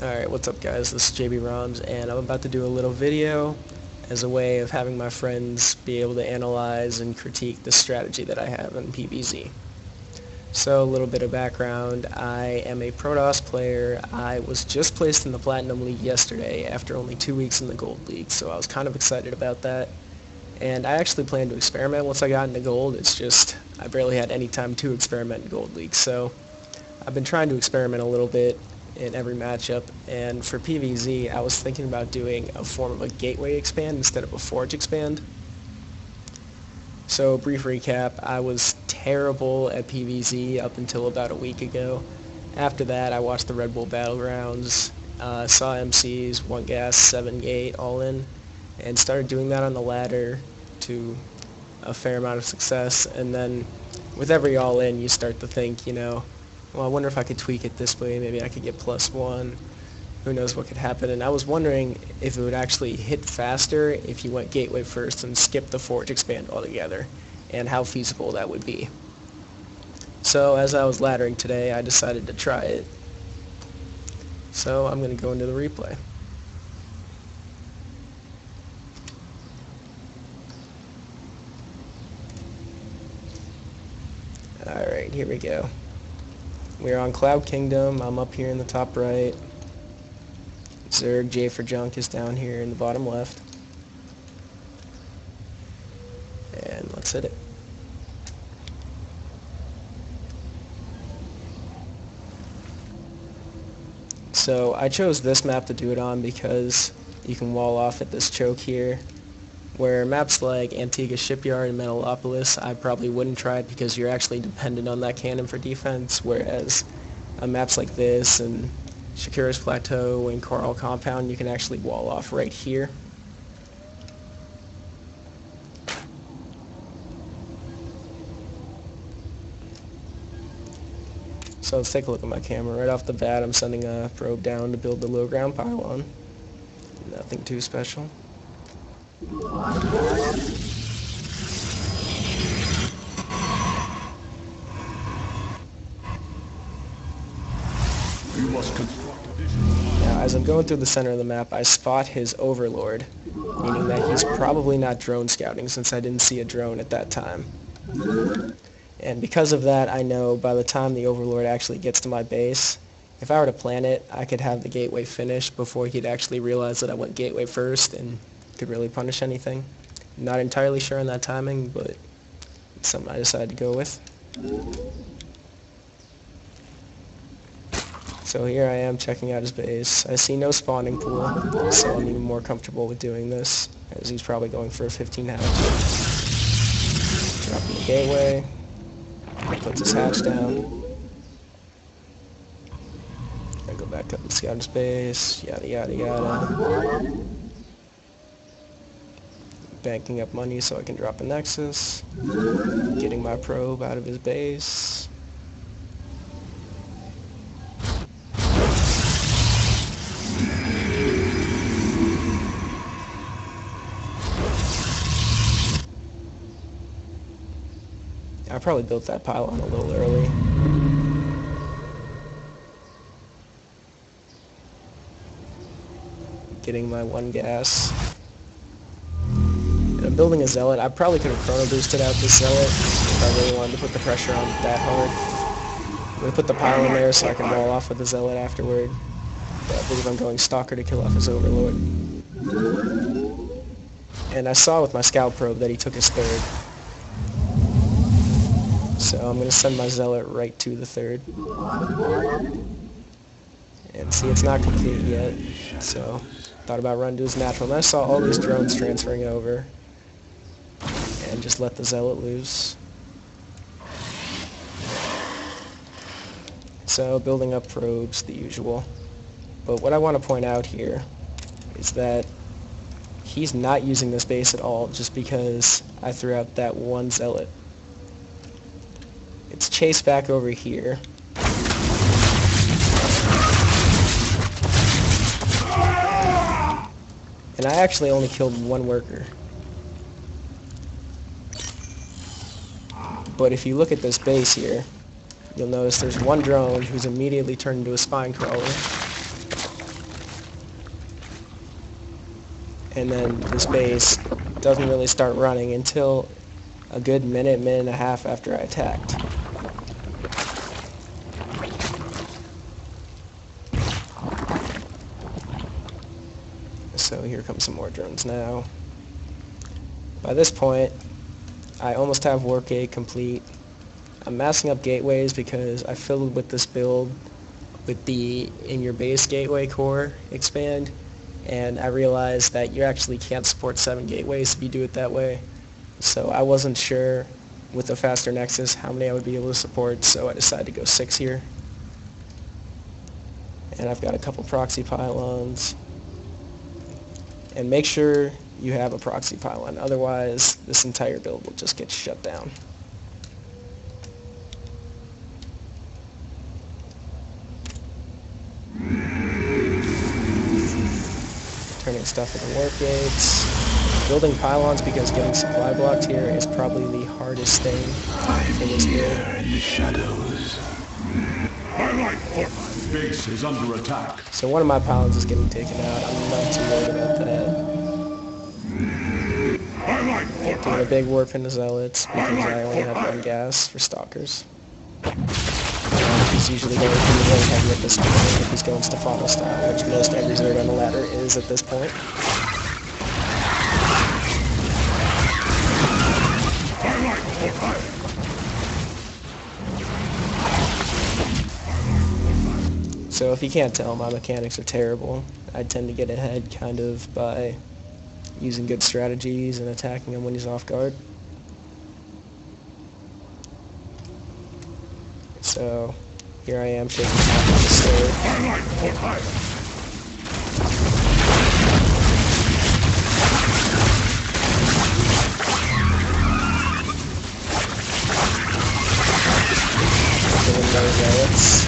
Alright, what's up guys? This is JB Roms, and I'm about to do a little video as a way of having my friends be able to analyze and critique the strategy that I have in PvZ. So, a little bit of background. I am a Protoss player. I was just placed in the Platinum League yesterday after only 2 weeks in the Gold League, so I was kind of excited about that. And I actually planned to experiment once I got into Gold. It's just, I barely had any time to experiment in Gold League, so I've been trying to experiment a little bit in every matchup, and for PvZ I was thinking about doing a form of a gateway expand instead of a forge expand. So brief recap, I was terrible at PvZ up until about a week ago. After that I watched the Red Bull Battlegrounds, saw MCs, 1 gas, 7 gate all in, and started doing that on the ladder to a fair amount of success. And then with every all in you start to think, well, I wonder if I could tweak it this way, maybe I could get +1, who knows what could happen. And I was wondering if it would actually hit faster if you went gateway first and skipped the forge expand altogether, and how feasible that would be. So as I was laddering today, I decided to try it. So I'm going to go into the replay. Alright, here we go. We're on Cloud Kingdom. I'm up here in the top right. Zerg, J for Junk is down here in the bottom left. And let's hit it. So I chose this map to do it on because you can wall off at this choke here, where maps like Antigua Shipyard and Metalopolis, I probably wouldn't try it because you're actually dependent on that cannon for defense, whereas on maps like this and Shakira's Plateau and Coral Compound, you can actually wall off right here. So let's take a look at my camera. Right off the bat, I'm sending a probe down to build the low ground pylon. Nothing too special. Now, as I'm going through the center of the map, I spot his overlord, meaning that he's probably not drone scouting since I didn't see a drone at that time. And because of that, I know by the time the overlord actually gets to my base, if I were to plan it, I could have the gateway finished before he'd actually realize that I went gateway first and could really punish anything. Not entirely sure on that timing, but it's something I decided to go with. So here I am checking out his base. I see no spawning pool, so I'm even more comfortable with doing this, as he's probably going for a 15 hatch. Dropping the gateway, puts his hatch down. I go back up and scout his base, yada yada yada. Banking up money so I can drop a Nexus. Getting my probe out of his base. I probably built that pylon a little early. Getting my 1 gas. And I'm building a Zealot. I probably could have chrono boosted out this Zealot if I really wanted to put the pressure on that hard. I'm going to put the pylon there so I can wall off with the Zealot afterward. But I believe I'm going Stalker to kill off his overlord. And I saw with my scout probe that he took his third. So I'm going to send my Zealot right to the third. And see, it's not complete yet, so thought about running to his natural. And I saw all these drones transferring over, and just let the Zealot loose. So building up probes, the usual. But what I want to point out here is that he's not using this base at all just because I threw out that 1 Zealot. It's chased back over here. And I actually only killed 1 worker. But if you look at this base here, you'll notice there's one drone who's immediately turned into a spine crawler. and then this base doesn't really start running until a good minute and a half after I attacked. So here come some more drones now. By this point, I almost have Warp Gate complete. I'm massing up gateways because I filled with this build with the in your base gateway core expand, and I realized that you actually can't support 7 gateways if you do it that way. So I wasn't sure with a faster Nexus how many I would be able to support, so I decided to go 6 here. And I've got a couple proxy pylons. And make sure you have a proxy pylon, otherwise this entire build will just get shut down. Turning stuff into warp gates. Building pylons because getting supply blocked here is probably the hardest thing in this build. In the shadows. Base is under attack. So one of my pylons is getting taken out. I'm not too worried about that. Doing a big warp into zealots because I only have 1 gas for stalkers. He's usually going to be really heavy at this point if he's going Stefano style, which most every Zerd on the ladder is at this point. So if you can't tell, my mechanics are terrible. I tend to get ahead kind of by using good strategies and attacking him when he's off guard. So here I am shaking off on the stove. Killing those zealots.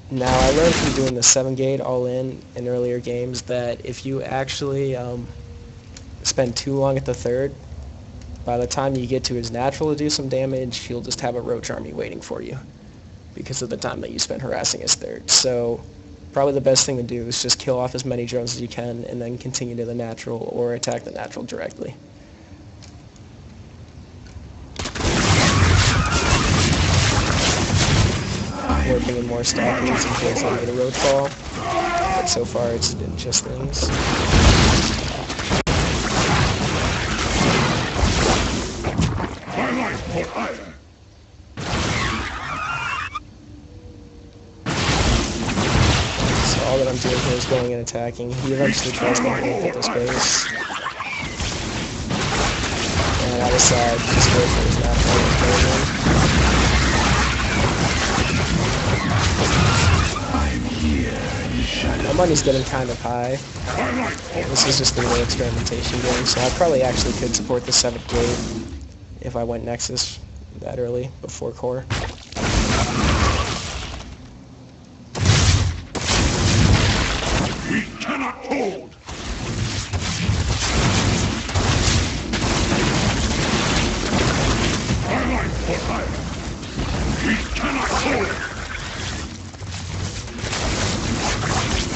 Now, I learned from doing the 7 gate all-in earlier games that if you actually spend too long at the 3rd, by the time you get to his natural to do some damage, he'll just have a roach army waiting for you because of the time that you spent harassing his 3rd. So probably the best thing to do is just kill off as many drones as you can and then continue to the natural or attack the natural directly. Working in more stalkers in case I need a road fall, but so far it's been just things. So all that I'm doing here is going and attacking. He eventually tries to hit with this base. And I decide to just go for his natural. My money's getting kind of high. This is just a little experimentation game, so I probably actually could support the 7th gate if I went Nexus that early, before core. We cannot hold. We cannot hold.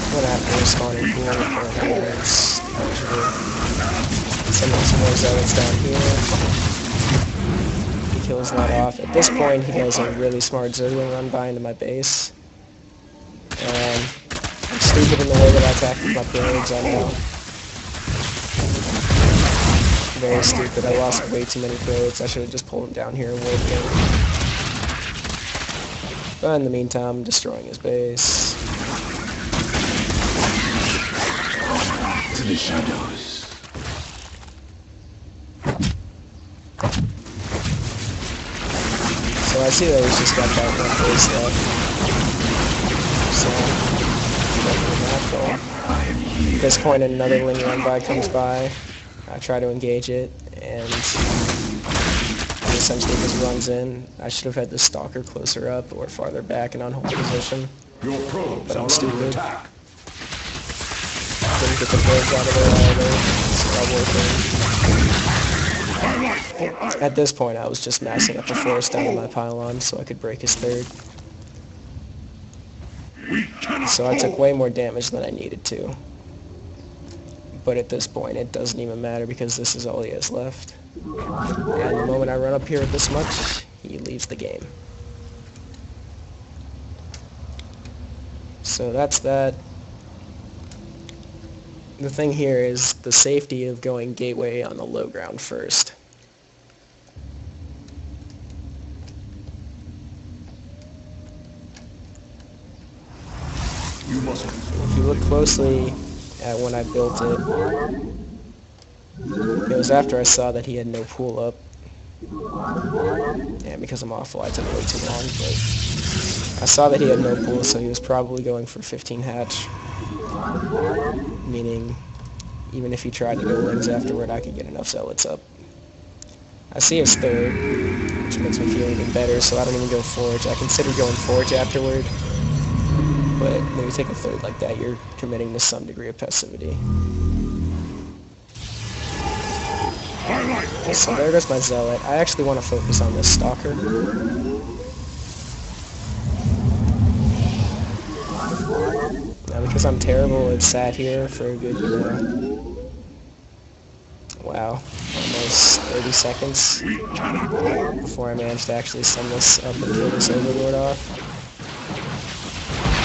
I'm gonna have to respawning pool for elements. Sending some more zealots down here. He kills that off. At this point, he does a really smart Zergling run by into my base. And I'm stupid in the way that I attack with my pyramids, I know. Very stupid. I lost way too many probes. I should have just pulled him down here and warped him. But in the meantime, I'm destroying his base. To the shadows. So I see that he's just got that one base left. So, at this point, another linear run by comes by. I try to engage it, and he essentially just runs in. I should have had the stalker closer up or farther back in on hold position. Your probes But I'm are stupid. under attack. Didn't get the probes out of there either. So I working. At this point, I was just massing up the force down to my pylon so I could break his 3rd. We cannot So I took hold. way more damage than I needed to. But at this point, it doesn't even matter because this is all he has left. And the moment I run up here with this much, he leaves the game. So that's that. The thing here is the safety of going gateway on the low ground first. You must. If you look closely at when I built it, it was after I saw that he had no pull up. And because I'm awful, I took way too long, but I saw that he had no pull, so he was probably going for 15 hatch. Meaning, even if he tried to go wings afterward, I could get enough zealots up. I see his third, which makes me feel even better, so I don't even go forge. I consider going forge afterward, but when you take a third like that, you're committing to some degree of passivity. So there goes my zealot. I actually want to focus on this stalker. Now because I'm terrible, it sat here for a good, wow, almost 30 seconds before I managed to actually send this up and kill this overlord off.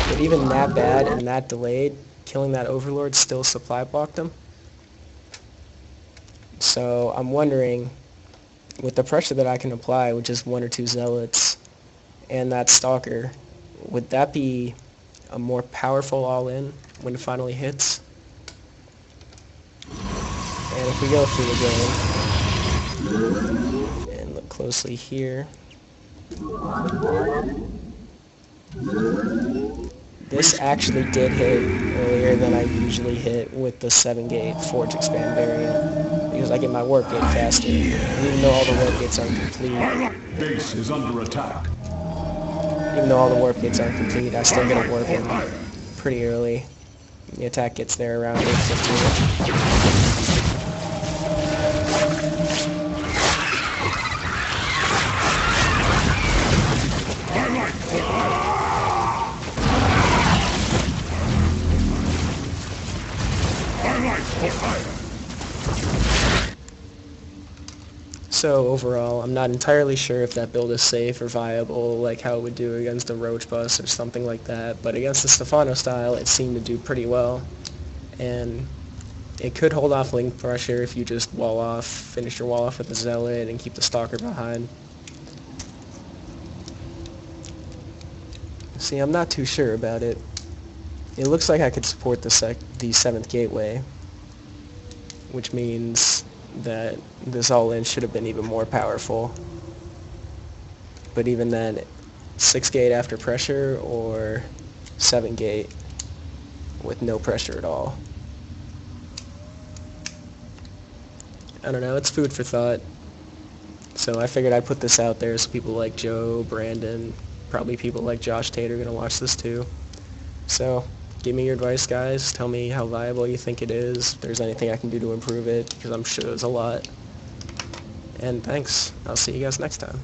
But even that bad and that delayed, killing that overlord still supply blocked him. So I'm wondering, with the pressure that I can apply with just 1 or 2 zealots and that stalker, would that be a more powerful all-in when it finally hits? And if we go through the game and look closely here, this actually did hit earlier than I usually hit with the 7-gate Forge Expand variant, because I get my work gate faster. And even though all the work gates aren't complete, Base is under attack. even though all the warp gates aren't complete, I still get a warp in pretty early. The attack gets there around 8:15. So overall, I'm not entirely sure if that build is safe or viable, like how it would do against a Roach Bus or something like that, but against the Stefano style, it seemed to do pretty well. And it could hold off link pressure if you just finish your wall off with the Zealot and keep the Stalker behind. See, I'm not too sure about it. It looks like I could support the 7th gateway, which means that this all-in should have been even more powerful. But even then, 6-gate after pressure or 7-gate with no pressure at all. I don't know, it's food for thought. So I figured I'd put this out there so people like Joe, Brandon, probably people like Josh Tate are going to watch this too. So give me your advice, guys. Tell me how viable you think it is, if there's anything I can do to improve it, because I'm sure there's a lot. And thanks. I'll see you guys next time.